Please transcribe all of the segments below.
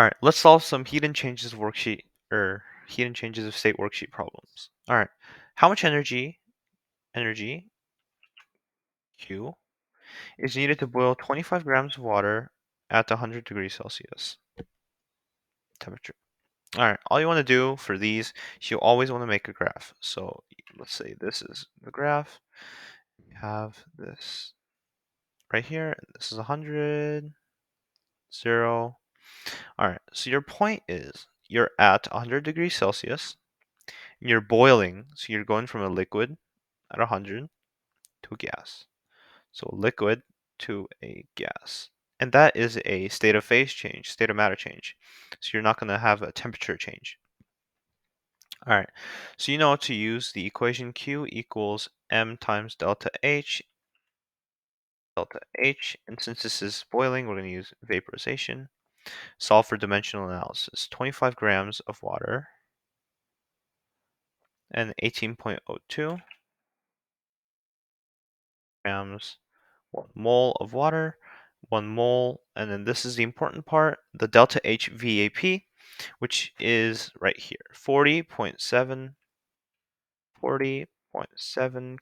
All right, let's solve some heat and changes worksheet or heat and changes of state worksheet problems. All right, how much energy Q is needed to boil 25 grams of water at 100 degrees Celsius temperature? All right, all you want to do for these, you always want to make a graph. So let's say this is the graph. You have this right here. This is 100, 0. All right, so your point is you're at 100 degrees Celsius. You're boiling, so you're going from a liquid at 100 to a gas. So liquid to a gas. And that is a state of phase change, state of matter change. So you're not going to have a temperature change. All right, so you know to use the equation Q equals m times delta H, and since this is boiling, we're going to use vaporization. Solve for dimensional analysis. 25 grams of water and 18.02 grams, 1 mole of water, 1 mole, and then this is the important part, the delta H VAP, which is right here, 40.7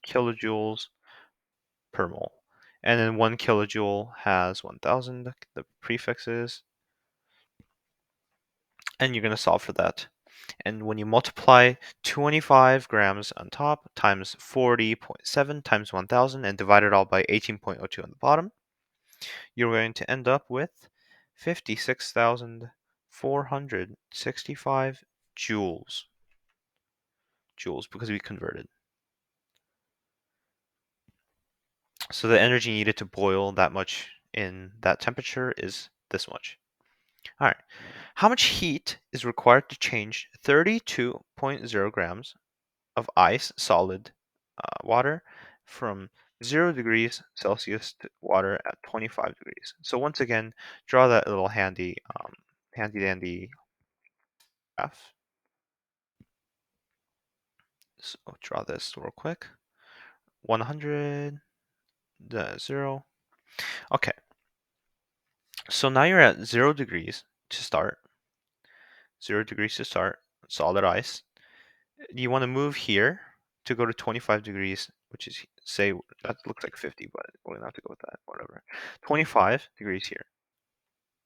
kilojoules per mole. And then 1 kilojoule has 1000, the prefixes, and you're going to solve for that. And when you multiply 25 grams on top times 40.7 times 1000 and divide it all by 18.02 on the bottom, you're going to end up with 56,465 joules. Joules, because we converted. So the energy needed to boil that much in that temperature is this much. All right. How much heat is required to change 32.0 grams of ice, solid water, from 0 degrees Celsius to water at 25 degrees? So once again, draw that little handy dandy graph. So draw this real quick. 100, 0. Okay. So now you're at 0 degrees to start. 0 degrees to start, solid ice. You want to move here to go to 25 degrees, which is, say, that looks like 50, but we're going to have to go with that, whatever. 25 degrees here.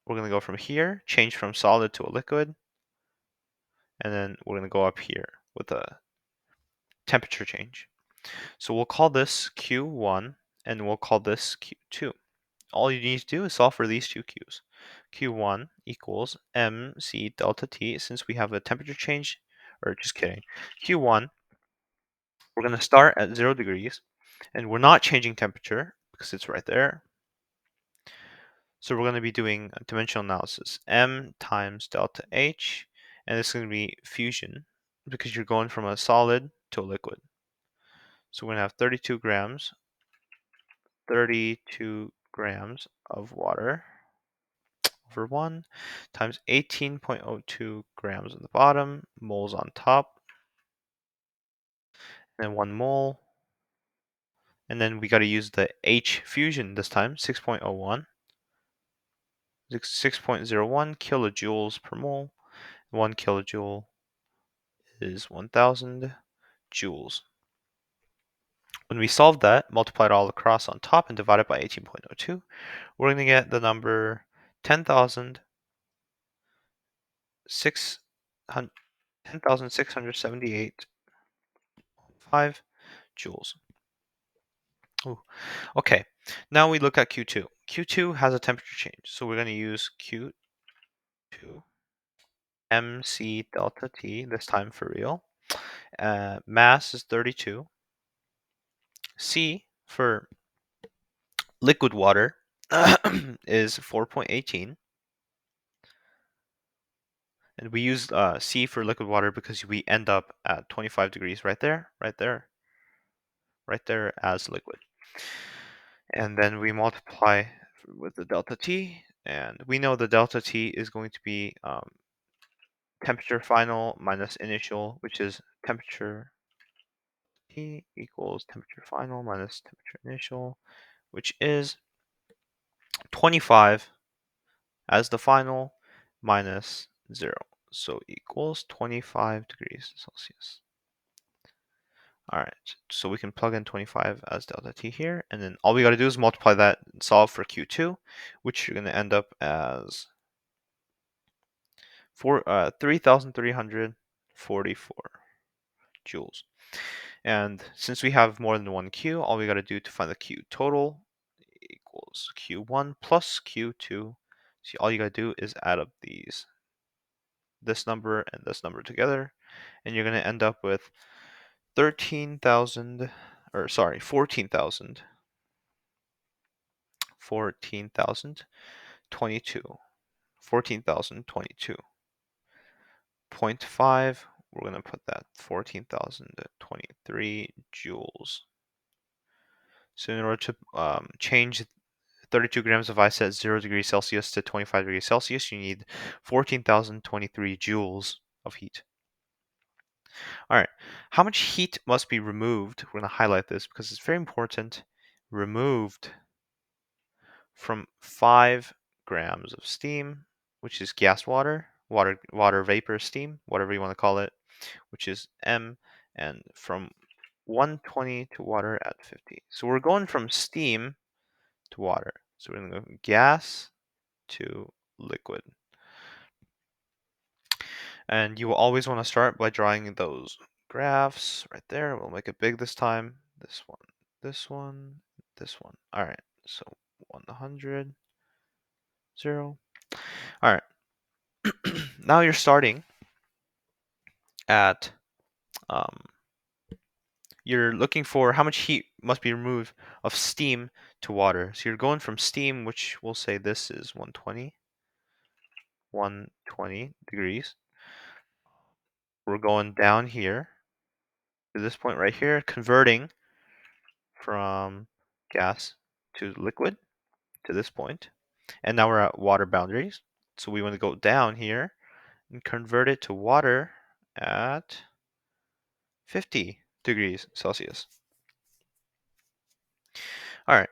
We're going to go from here, change from solid to a liquid, and then we're going to go up here with a temperature change. So we'll call this Q1, and we'll call this Q2. All you need to do is solve for these two Q's. Q1 equals mc delta T, since we have a temperature change, or just kidding. Q1, we're going to start at 0 degrees, and we're not changing temperature because it's right there. So we're going to be doing a dimensional analysis. M times delta H, and this is going to be fusion because you're going from a solid to a liquid. So we're going to have 32 grams of water over 1 times 18.02 grams on the bottom, moles on top, and then 1 mole. And then we got to use the H fusion this time, 6.01. 6.01 kilojoules per mole. 1 kilojoule is 1000 joules. When we solve that, multiply it all across on top and divide it by 18.02, we're going to get the number 10,678.5 joules. Ooh. Okay, now we look at Q2. Q2 has a temperature change, so we're going to use Q2 mc delta T, this time for real. Mass is 32. C for liquid water is 4.18. And we use C for liquid water because we end up at 25 degrees right there as liquid. And then we multiply with the delta T, and we know the delta T is going to be temperature final minus initial, which is temperature T equals temperature final minus temperature initial, which is 25 as the final minus 0. So equals 25 degrees Celsius. All right, so we can plug in 25 as delta T here, and then all we got to do is multiply that and solve for Q2, which you're going to end up as 3,344 joules. And since we have more than one Q, all we got to do to find the Q total equals Q1 plus Q2. See, all you got to do is add up this number and this number together, and you're going to end up with 13,000, or sorry, 14,000, 14,022, 14,022.5. We're going to put that 14,023 joules. So in order to change 32 grams of ice at 0 degrees Celsius to 25 degrees Celsius, you need 14,023 joules of heat. All right, how much heat must be removed? We're going to highlight this because it's very important. Removed from 5 grams of steam, which is gas water vapor steam, whatever you want to call it, which is M, and from 120 to water at 50. So we're going from steam to water. So we're going to go from gas to liquid. And you will always want to start by drawing those graphs right there. We'll make it big this time. This one, this one, this one. All right, so 100, 0. All right, now you're starting at, you're looking for how much heat must be removed of steam to water. So you're going from steam, which we'll say this is 120 degrees. We're going down here to this point right here, converting from gas to liquid to this point. And now we're at water boundaries. So we want to go down here and convert it to water at 50 degrees Celsius. All right,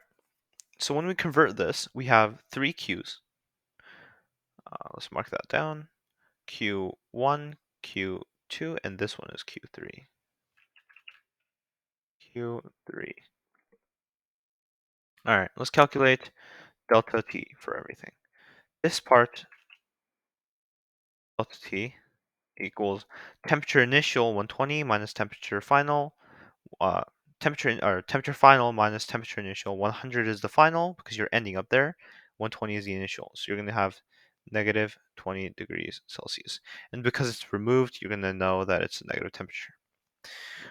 so when we convert this, we have 3 Qs. Let's mark that down. Q1, Q2, and this one is Q3. Q3. All right, let's calculate delta T for everything. This part, delta T, equals temperature initial 120 minus temperature final. Temperature final minus temperature initial. 100 is the final because you're ending up there. 120 is the initial. So you're going to have negative 20 degrees Celsius. And because it's removed, you're going to know that it's a negative temperature.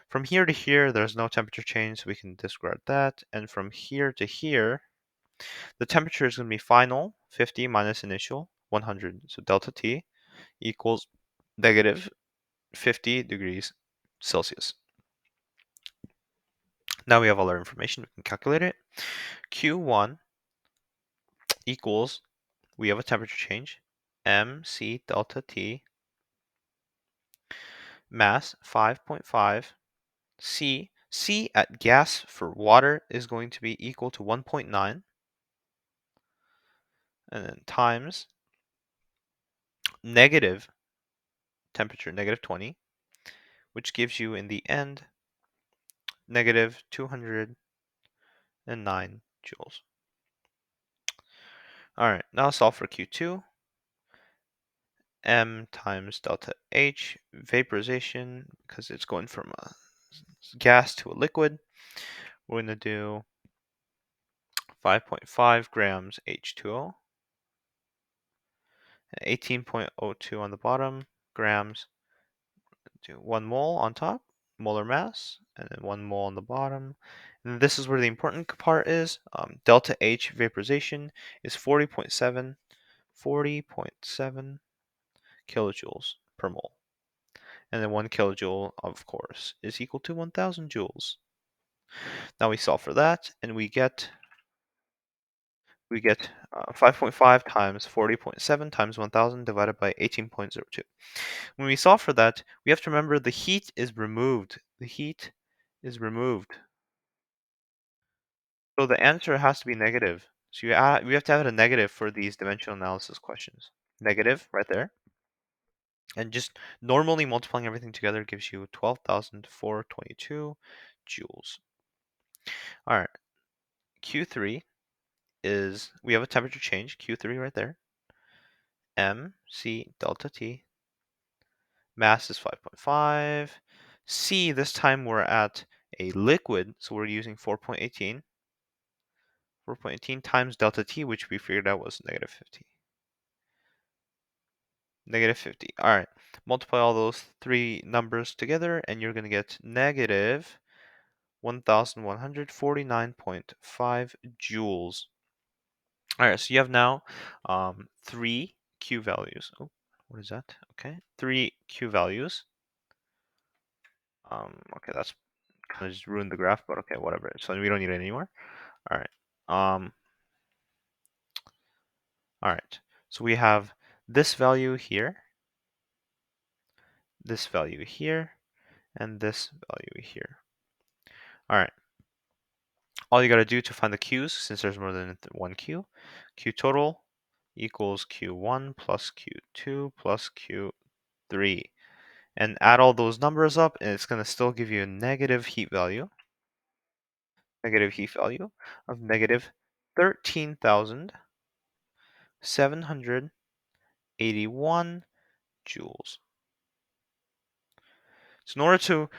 From here to here, there's no temperature change, so we can disregard that. And from here to here, the temperature is going to be final, 50 minus initial, 100. So delta T equals negative 50 degrees Celsius. Now we have all our information. We can calculate it. Q1 equals, we have a temperature change, mc delta T, mass 5.5, C at gas for water is going to be equal to 1.9, and then times negative temperature, negative 20, which gives you in the end negative 209 joules. All right, now solve for Q2. M times delta H, vaporization, because it's going from a gas to a liquid. We're going to do 5.5 grams H2O, 18.02 on the bottom, grams, do 1 mole on top, molar mass, and then 1 mole on the bottom. And this is where the important part is. Delta H vaporization is 40.7 kilojoules per mole. And then 1 kilojoule, of course, is equal to 1,000 joules. Now we solve for that, and we get 5.5 times 40.7 times 1,000 divided by 18.02. When we solve for that, we have to remember the heat is removed. The heat is removed. So the answer has to be negative. So we have to have a negative for these dimensional analysis questions. negative right there. And just normally multiplying everything together gives you 12,422 joules. All right, Q3 is, we have a temperature change, Q3 right there. MC delta T. Mass is 5.5. C, this time we're at a liquid, so we're using 4.18. 4.18 times delta T, which we figured out was negative 50. Negative 50. All right. Multiply all those three numbers together, and you're going to get negative 1,149.5 joules. All right, so you have now three Q values. Oh, what is that? Okay, three Q values. Okay, that's kind of just ruined the graph, but okay, whatever. So we don't need it anymore. All right. All right. So we have this value here, this value here, and this value here. All right. All you got to do to find the Q's, since there's more than one Q, Q total equals Q1 plus Q2 plus Q3. And add all those numbers up, and it's going to still give you a negative heat value of negative 13,781 joules. So in order to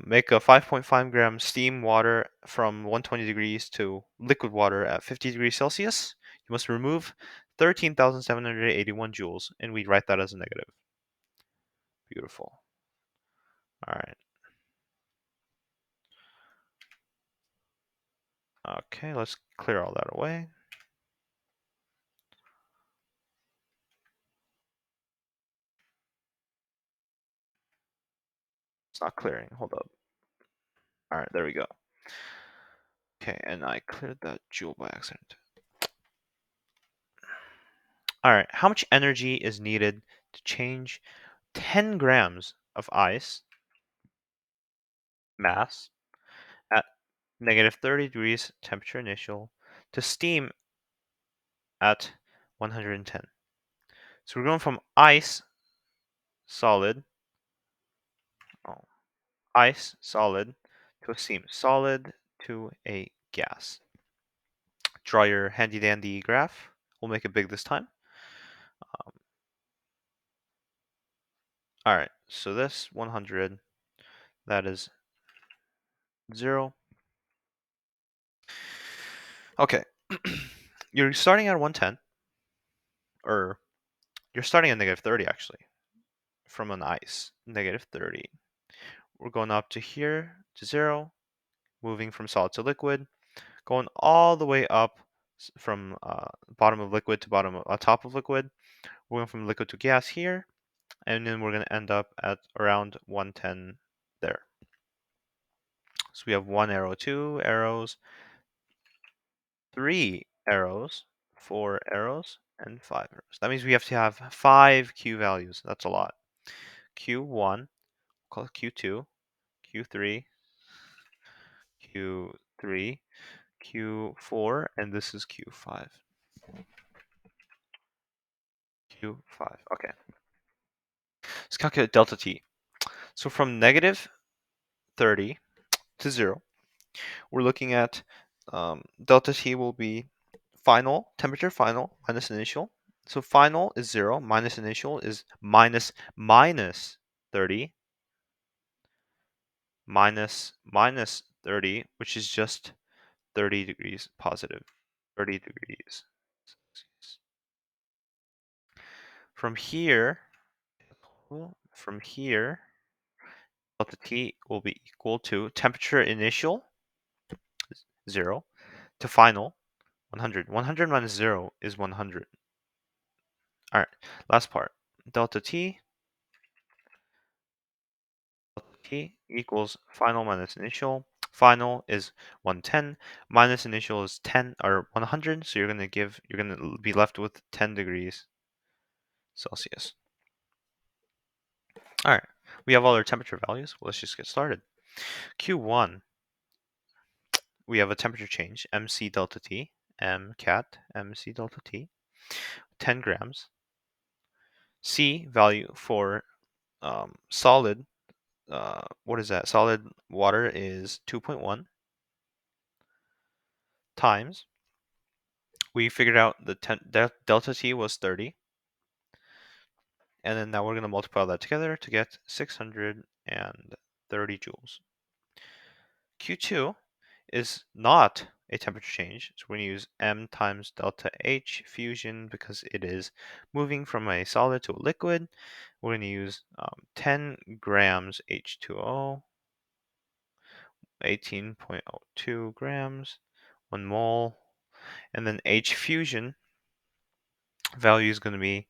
make a 5.5 gram steam water from 120 degrees to liquid water at 50 degrees Celsius, you must remove 13,781 joules, and we write that as a negative. Beautiful. All right. Okay, let's clear all that away. It's not clearing. Hold up. All right, there we go. Okay, and I cleared that joule by accident. All right, how much energy is needed to change 10 grams of ice mass at negative 30 degrees temperature initial to steam at 110? So we're going from solid, oh, ice, solid, to a steam, solid to a gas. Draw your handy dandy graph. We'll make it big this time. All right, so this 100, that is 0. Okay, you're starting at 110, or you're starting at negative 30 actually, from an ice, negative 30. We're going up to here to 0, moving from solid to liquid, going all the way up from bottom of liquid to top of liquid. We're going from liquid to gas here, and then we're going to end up at around 110 there. So we have 1 arrow, 2 arrows, 3 arrows, 4 arrows, and 5 arrows. That means we have to have 5 Q values. That's a lot. Q1, call it Q2, Q3, Q3, Q4, and this is Q5. Q5. Okay. Let's calculate delta T. So from negative 30 to 0, we're looking at delta T will be final, temperature final, minus initial. So final is 0, minus initial is minus 30, minus 30, which is just 30 degrees positive, 30 degrees Celsius. From here, delta T will be equal to temperature initial, 0, to final, 100. 100 minus 0 is 100. All right, last part. Delta T equals final minus initial. Final is 110, minus initial is 10 or 100, so you're gonna be left with 10 degrees Celsius. All right, we have all our temperature values. Well, let's just get started. Q1, we have a temperature change, MC delta T, MC delta T, 10 grams. C value for solid, what is that? Solid water is 2.1 times. We figured out the delta T was 30. And then now we're going to multiply that together to get 630 joules. Q2 is not a temperature change, so we're going to use M times delta H fusion because it is moving from a solid to a liquid. We're going to use 10 grams H2O, 18.02 grams, 1 mole, and then H fusion value is going to be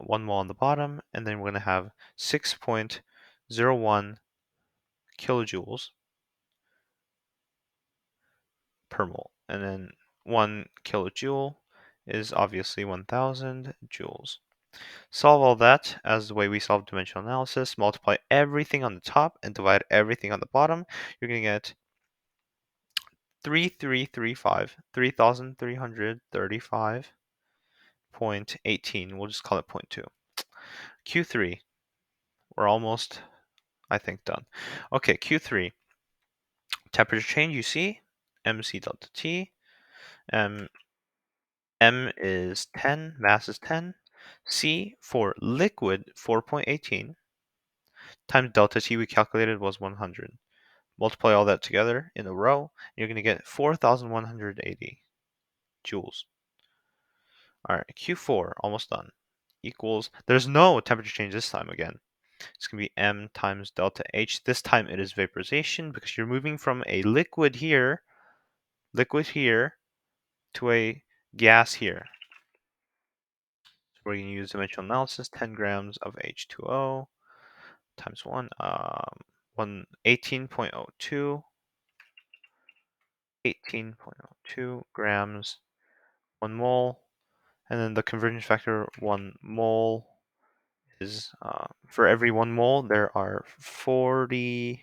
1 mole on the bottom, and then we're going to have 6.01 kilojoules per mole. And then 1 kilojoule is obviously 1000 joules. Solve all that as the way we solve dimensional analysis. Multiply everything on the top and divide everything on the bottom. You're going to get 3,335.18. We'll just call it 0.2. Q3, we're almost, I think, done. Okay, Q3, temperature change you see, MC delta T. M is 10, mass is 10. C for liquid 4.18 times delta T we calculated was 100. Multiply all that together in a row, and you're going to get 4,180 joules. All right, Q4, almost done, equals, there's no temperature change this time again. It's going to be M times delta H. This time it is vaporization because you're moving from a liquid here to a gas here. So we're going to use dimensional analysis, 10 grams of H2O times 1, 18.02 grams, 1 mole, and then the conversion factor 1 mole is, for every 1 mole, there are 40.7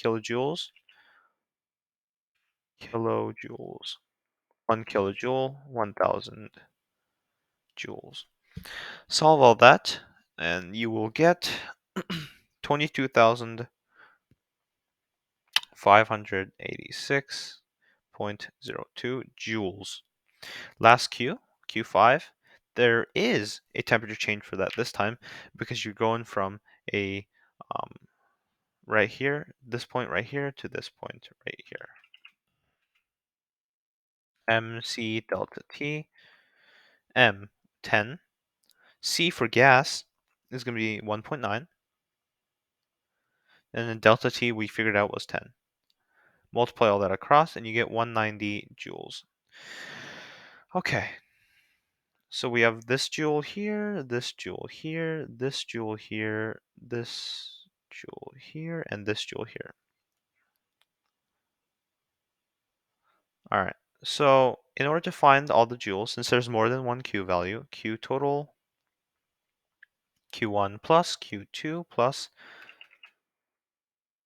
kilojoules. 1 kilojoule, 1000 joules. Solve all that, and you will get 22,586.02 joules. Last Q, Q5, there is a temperature change for that this time because you're going from a right here, this point right here, to this point right here. MC delta T, M 10, C for gas is going to be 1.9, and then delta T we figured out was 10. Multiply all that across and you get 190 joules. Okay, so we have this joule here, this joule here, this joule here, this joule here, and this joule here. All right, so in order to find all the joules, since there's more than one Q value, Q total, Q1 plus Q2 plus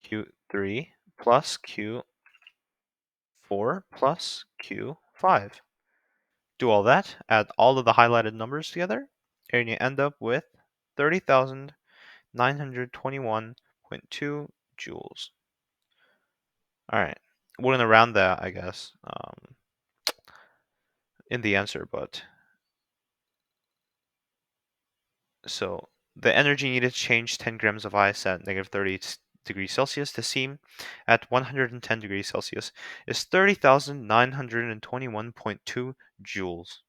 Q3 plus Q4 plus Q5. Do all that, add all of the highlighted numbers together, and you end up with 30,921.2 joules. All right, we're going to round that, I guess, in the answer, but so the energy needed to change 10 grams of ice at negative 30 degrees Celsius to steam at 110 degrees Celsius is 30,921.2 joules.